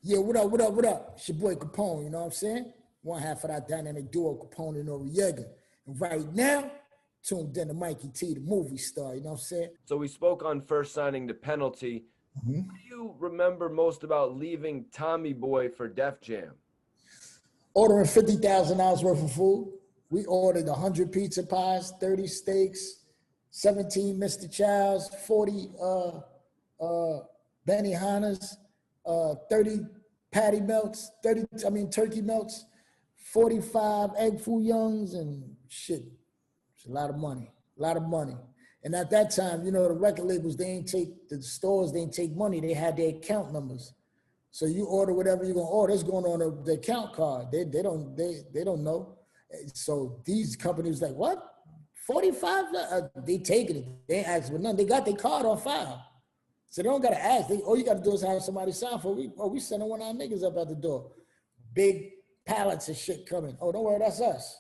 Yeah, what up, what up, what up? It's your boy Capone, you know what I'm saying? One half of that dynamic duo, Capone-N-Noreaga. And right now, tuned in to Mikey T, the movie star, you know what I'm saying? So we spoke on first signing the penalty. What do you remember most about leaving Tommy Boy for Def Jam? Ordering $50,000 worth of food. We ordered 100 pizza pies, 30 steaks, 17 Mr. Childs, 40 Benihana's, 30 patty melts, turkey melts, 45 egg foo youngs, and shit. It's a lot of money, a lot of money. And at that time, you know, the record labels, the stores, they didn't take money. They had their account numbers. So you order whatever you're gonna order, it's going on the account card. They don't know. So these companies like, what? 45? They taking it. They ain't asking for nothing. They got their card on file. So they don't gotta ask. All you gotta do is have somebody sign for it. We sending one of our niggas up at the door. Big pallets of shit coming. Oh, don't worry, that's us.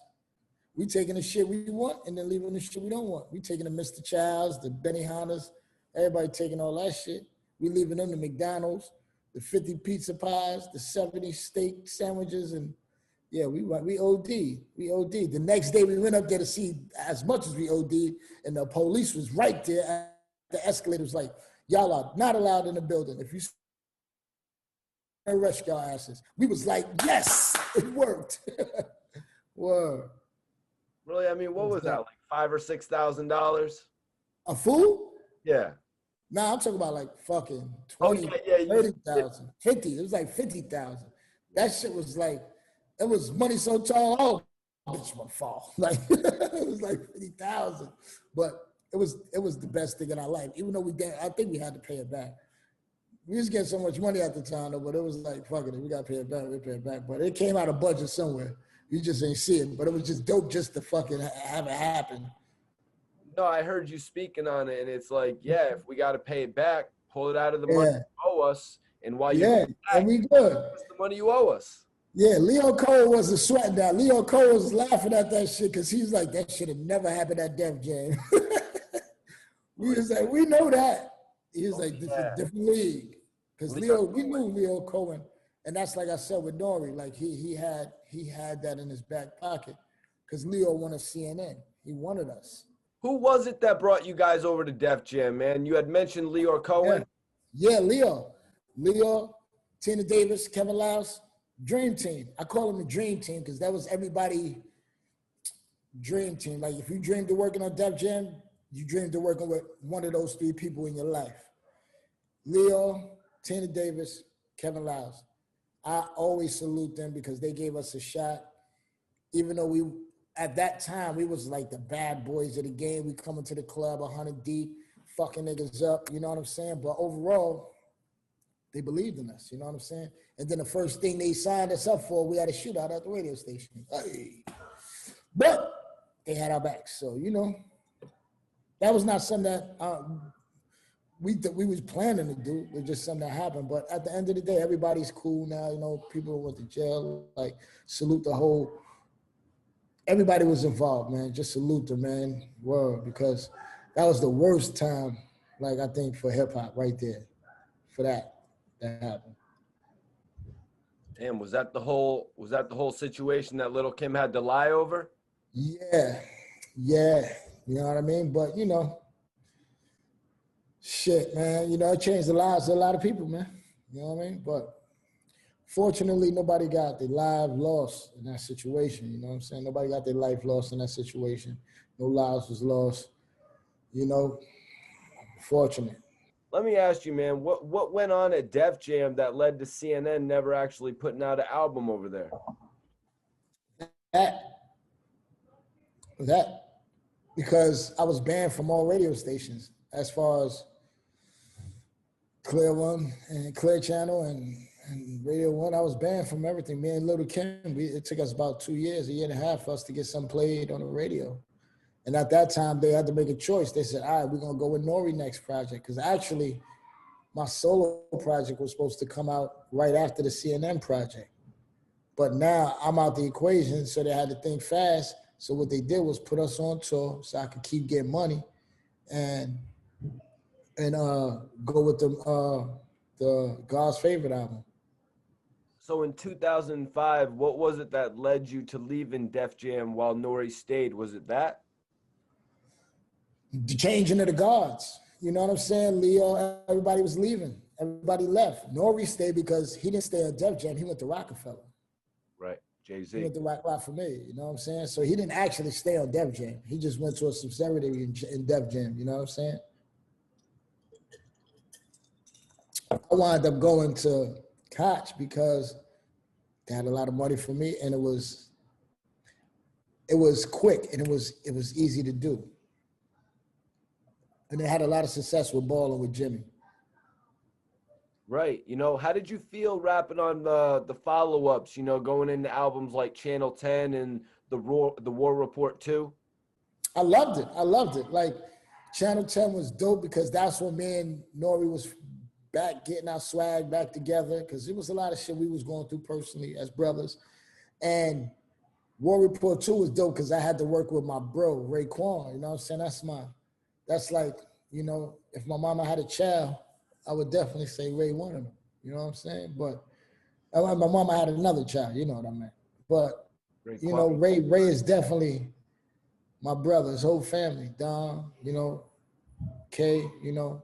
We taking the shit we want and then leaving the shit we don't want. We taking the Mr. Childs, the Benihanas, everybody taking all that shit. We leaving them the McDonald's, the 50 pizza pies, the 70 steak sandwiches, and yeah, we OD'd. We OD'd. The next day we went up there to see as much as we OD'd, and the police was right there at the escalator. Was like, y'all are not allowed in the building. If you arrest y'all asses. We was like, yes, it worked. Word. Really? I mean, what was that, like $5,000 or $6,000? A fool? Yeah. Nah, I'm talking about like fucking 20, 30,000, 50. It was like 50,000. That shit was like, it was money so tall, oh, bitch would fall. Like, it was like 50,000. But it was the best thing in our life. Even though I think we had to pay it back. We was getting so much money at the time, though, but it was like, fuck it, we got to pay it back, we pay it back. But it came out of budget somewhere. You just ain't see it, but it was just dope just to fucking have it happen. No, I heard you speaking on it, and it's like, yeah, if we got to pay it back, pull it out of the money you owe us, and while you and we good. That's the money you owe us. Yeah, Leo Cole wasn't sweating that. Leo Cole was laughing at that shit because he's like, that should have never happened at Def Jam. We was like, we know that. He was like, this is a different league. Because we knew Leo Cohen. And that's like I said with N.O.R.E, like he had that in his back pocket because Leo wanted CNN. He wanted us. Who was it that brought you guys over to Def Jam, man? You had mentioned Leo Cohen. Yeah, Leo, Tina Davis, Kevin Louse, Dream Team. I call them the Dream Team because that was everybody dream team. Like if you dreamed of working on Def Jam, you dreamed of working with one of those three people in your life. Leo, Tina Davis, Kevin Louse. I always salute them because they gave us a shot. Even though at that time, we was like the bad boys of the game. We coming to the club 100 deep, fucking niggas up, you know what I'm saying? But overall, they believed in us, you know what I'm saying? And then the first thing they signed us up for, we had a shootout at the radio station. Hey. But they had our backs, so, you know, that was not something that we was planning to do. It was just something that happened. But at the end of the day, everybody's cool now. You know, people went to jail. Like, salute the whole. Everybody was involved, man. Just salute them, man. Word, because that was the worst time. Like I think for hip hop, right there, for that happened. Damn, was that the whole situation that Little Kim had to lie over? Yeah, you know what I mean. But you know. Shit, man, you know, it changed the lives of a lot of people, man. You know what I mean? But fortunately, nobody got their life lost in that situation. You know what I'm saying? Nobody got their life lost in that situation. No lives was lost. You know, fortunate. Let me ask you, man, what went on at Def Jam that led to CNN never actually putting out an album over there? That, because I was banned from all radio stations as far as Clear One and Clear Channel and Radio One. I was banned from everything. Me and Little Kim, it took us about 2 years, a year and a half for us to get something played on the radio. And at that time, they had to make a choice. They said, all right, we're going to go with N.O.R.E next project. Because actually, my solo project was supposed to come out right after the CNN project. But now I'm out the equation, so they had to think fast. So what they did was put us on tour so I could keep getting money and go with the God's Favorite album. So in 2005, what was it that led you to leaving Def Jam while N.O.R.E stayed? Was it that? The changing of the guards. You know what I'm saying? Leo, everybody was leaving. Everybody left. N.O.R.E stayed because he didn't stay at Def Jam. He went to Roc-A-Fella. Right, He Jay-Z. went to Rock for me. You know what I'm saying? So he didn't actually stay on Def Jam. He just went to a subsidiary in Def Jam. You know what I'm saying? I wound up going to Koch because they had a lot of money for me, and it was quick and it was easy to do. And they had a lot of success with balling with Jimmy. Right. You know, how did you feel rapping on the follow-ups, you know, going into albums like Channel 10 and the War Report 2? I loved it. I loved it. Like Channel 10 was dope because that's when me and N.O.R.E was back getting our swag back together, because it was a lot of shit we was going through personally as brothers. And War Report 2 was dope because I had to work with my bro, Raekwon. You know what I'm saying? That's like, you know, if my mama had a child, I would definitely say Ray wanted him. You know what I'm saying? But my mama had another child, you know what I mean? But, you know, Ray is definitely my brother, his whole family, Don, you know, Kay, you know,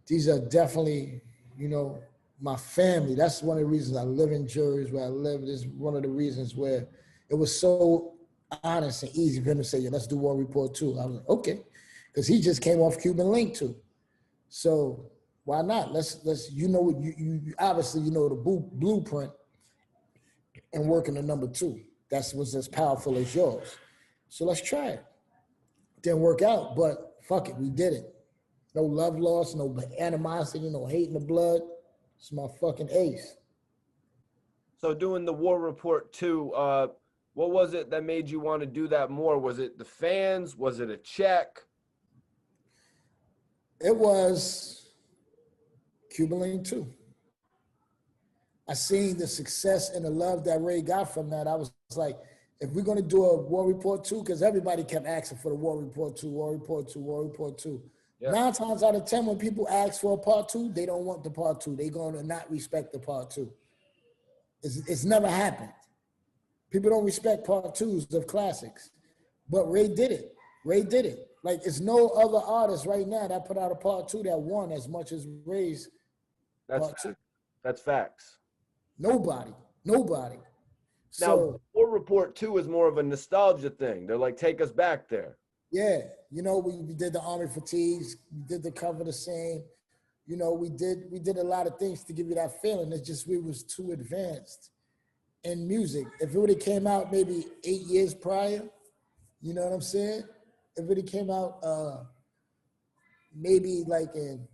these are definitely, you know, my family. That's one of the reasons I live in Jersey where I live. This is one of the reasons where it was so honest and easy for him to say, yeah, let's do War Report 2. I was like, okay, because he just came off Cuban Link 2. So why not? Let's you know, you obviously, you know, the blueprint and working the number 2. That was as powerful as yours. So let's try it. Didn't work out, but fuck it, we did it. No love lost, no animosity, no hate in the blood. It's my fucking ace. So doing the War Report 2, what was it that made you want to do that more? Was it the fans? Was it a check? It was Cuban Link 2. I seen the success and the love that Ray got from that. I was like, if we're going to do a War Report 2, because everybody kept asking for the War Report 2, War Report 2, War Report 2. Yeah. 9 times out of 10, when people ask for a part 2, they don't want the part 2. They're going to not respect the part 2. It's never happened. People don't respect part 2s of classics. But Ray did it. Ray did it. Like, it's no other artist right now that put out a part 2 that won as much as Ray's part 2. That's facts. Nobody. Now, So, War Report 2 is more of a nostalgia thing. They're like, take us back there. Yeah, you know, we did the Army Fatigues, we did the Cover the Same. You know, we did a lot of things to give you that feeling. It's just we was too advanced in music. If it would have came out maybe 8 years prior, you know what I'm saying? If it came out maybe like in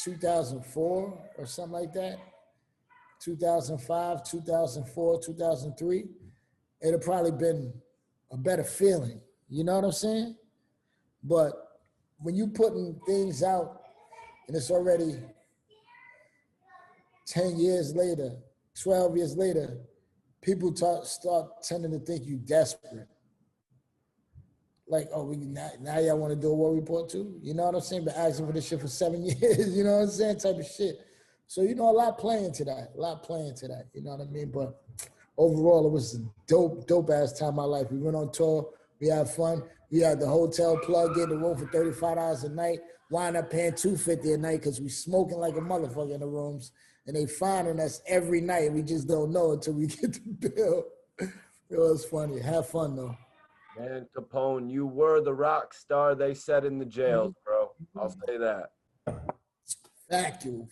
2004 or something like that, 2005, 2004, 2003, it'd have probably been a better feeling. You know what I'm saying? But when you putting things out and it's already 10 years later, 12 years later, people start tending to think you desperate. Like, oh, now y'all want to do a War Report 2? You know what I'm saying? Been asking for this shit for 7 years, you know what I'm saying? Type of shit. So, you know, a lot playing to that, you know what I mean? But overall, it was a dope ass time of my life. We went on tour, we had fun. We had the hotel plug in the room for $35 a night, wind up paying $250 a night because we smoking like a motherfucker in the rooms, and they finding us every night. We just don't know until we get the bill. It was funny. Have fun though. Man, Capone, you were the rock star they said in the jails, bro. I'll say that. Factual.